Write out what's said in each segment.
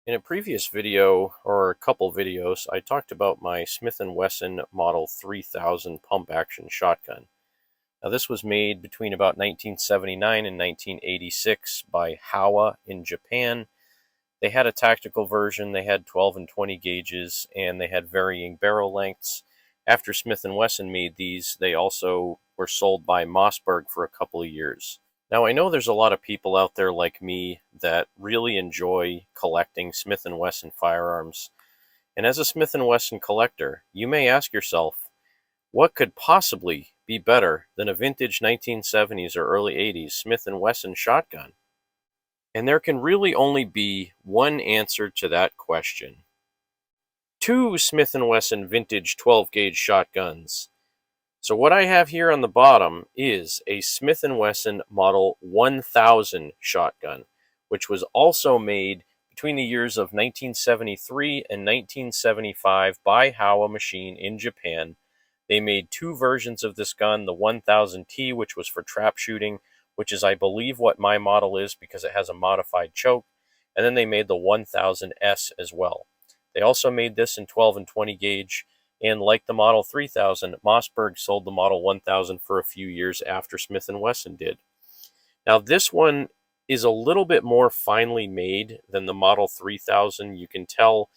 In a previous video, or a couple videos, I talked about my Smith and Wesson Model 3000 pump-action shotgun. Now this was made between about 1979 and 1986 by Howa in Japan. They had a tactical version, they had 12 and 20 gauges, and they had varying barrel lengths. After Smith and Wesson made these, they also were sold by Mossberg for a couple of years. Now, I know there's a lot of people out there like me that really enjoy collecting Smith and Wesson firearms. And as a Smith and Wesson collector, you may ask yourself, what could possibly be better than a vintage 1970s or early 80s Smith and Wesson shotgun? And there can really only be one answer to that question. Two Smith and Wesson vintage 12 gauge shotguns. So what I have here on the bottom is a Smith & Wesson Model 1000 shotgun, which was also made between the years of 1973 and 1975 by Howa Machine in Japan. They made two versions of this gun, the 1000T, which was for trap shooting, which is, I believe, what my model is because it has a modified choke, and then they made the 1000S as well. They also made this in 12 and 20 gauge, and like the Model 3000, Mossberg sold the Model 1000 for a few years after Smith & Wesson did. Now this one is a little bit more finely made than the Model 3000. You can tell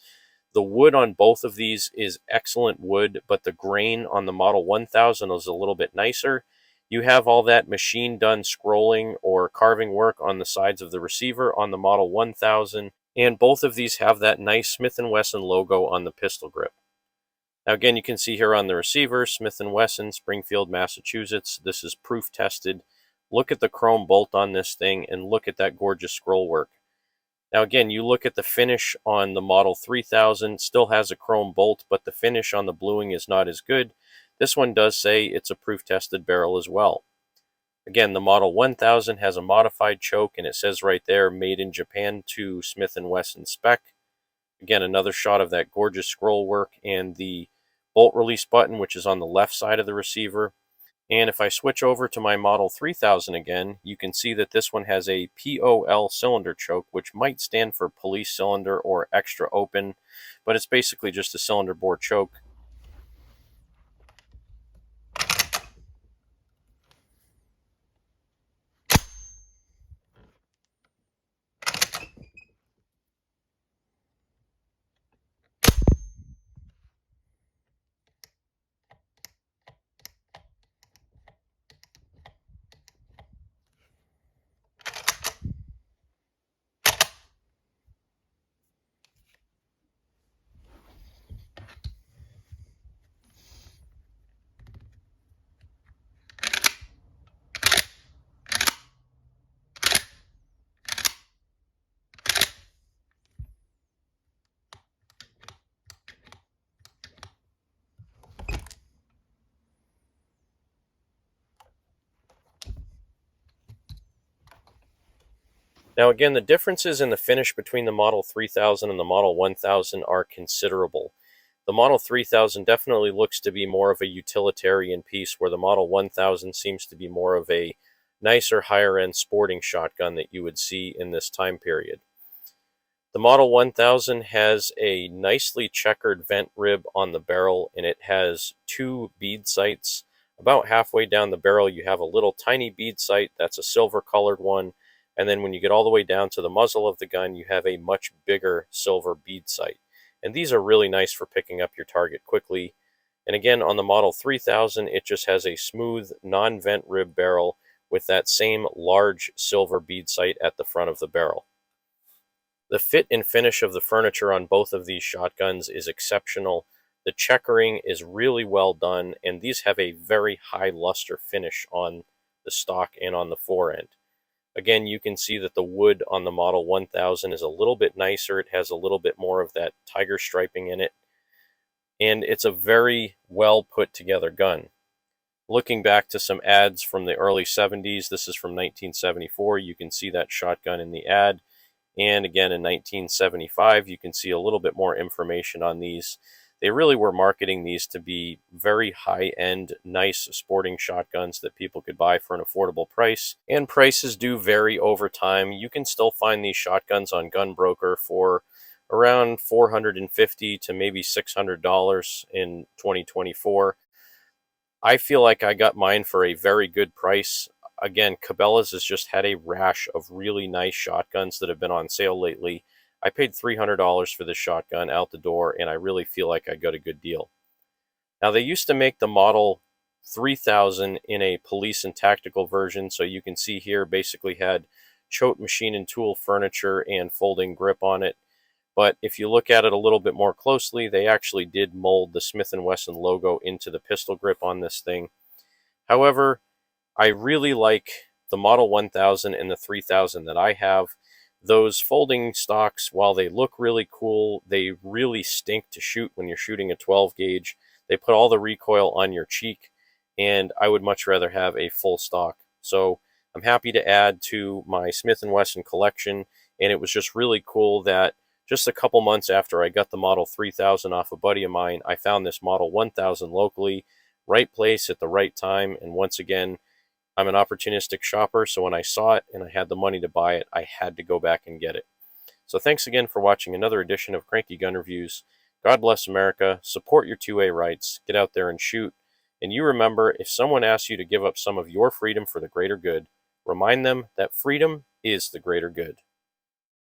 the wood on both of these is excellent wood, but the grain on the Model 1000 is a little bit nicer. You have all that machine done scrolling or carving work on the sides of the receiver on the Model 1000, and both of these have that nice Smith & Wesson logo on the pistol grip. Now again, you can see here on the receiver, Smith & Wesson, Springfield, Massachusetts. This is proof tested. Look at the chrome bolt on this thing and look at that gorgeous scroll work. Now again, you look at the finish on the Model 3000, still has a chrome bolt, but the finish on the bluing is not as good. This one does say it's a proof tested barrel as well. Again, the Model 1000 has a modified choke, and it says right there, made in Japan to Smith & Wesson spec. Again, another shot of that gorgeous scroll work and the bolt release button, which is on the left side of the receiver. And if I switch over to my Model 3000 again, you can see that this one has a POL cylinder choke, which might stand for police cylinder or extra open, but it's basically just a cylinder bore choke. Now again, the differences in the finish between the Model 3000 and the Model 1000 are considerable. The Model 3000 definitely looks to be more of a utilitarian piece, where the Model 1000 seems to be more of a nicer, higher-end sporting shotgun that you would see in this time period. The Model 1000 has a nicely checkered vent rib on the barrel, and it has two bead sights. About halfway down the barrel, you have a little tiny bead sight. That's a silver-colored one. And then when you get all the way down to the muzzle of the gun, you have a much bigger silver bead sight. And these are really nice for picking up your target quickly. And again, on the Model 3000, it just has a smooth, non-vent rib barrel with that same large silver bead sight at the front of the barrel. The fit and finish of the furniture on both of these shotguns is exceptional. The checkering is really well done, and these have a very high luster finish on the stock and on the fore end. Again, you can see that the wood on the Model 1000 is a little bit nicer. It has a little bit more of that tiger striping in it, and it's a very well put together gun. Looking back to some ads from the early 70s, this is from 1974, you can see that shotgun in the ad. And again, in 1975, you can see a little bit more information on these. They really were marketing these to be very high-end, nice sporting shotguns that people could buy for an affordable price. And prices do vary over time. You can still find these shotguns on Gunbroker for around $450 to maybe $600 in 2024. I feel like I got mine for a very good price. Again, Cabela's has just had a rash of really nice shotguns that have been on sale lately. I paid $300 for this shotgun out the door, and I really feel like I got a good deal. Now, they used to make the model 3000 in a police and tactical version, so you can see here basically had chote machine and tool furniture and folding grip on it. But if you look at it a little bit more closely, they actually did mold the Smith and Wesson logo into the pistol grip on this thing. However, I really like the Model 1000 and the 3000 that I have. Those folding stocks, while they look really cool, they really stink to shoot when you're shooting a 12 gauge. They put all the recoil on your cheek, and I would much rather have a full stock. So I'm happy to add to my Smith and Wesson collection, and it was just really cool that just a couple months after I got the Model 3000 off a buddy of mine, I found this Model 1000 locally, right place at the right time, and once again, I'm an opportunistic shopper, so when I saw it and I had the money to buy it, I had to go back and get it. So thanks again for watching another edition of Cranky Gun Reviews. God bless America, support your 2A rights, get out there and shoot, and you remember, if someone asks you to give up some of your freedom for the greater good, remind them that freedom is the greater good.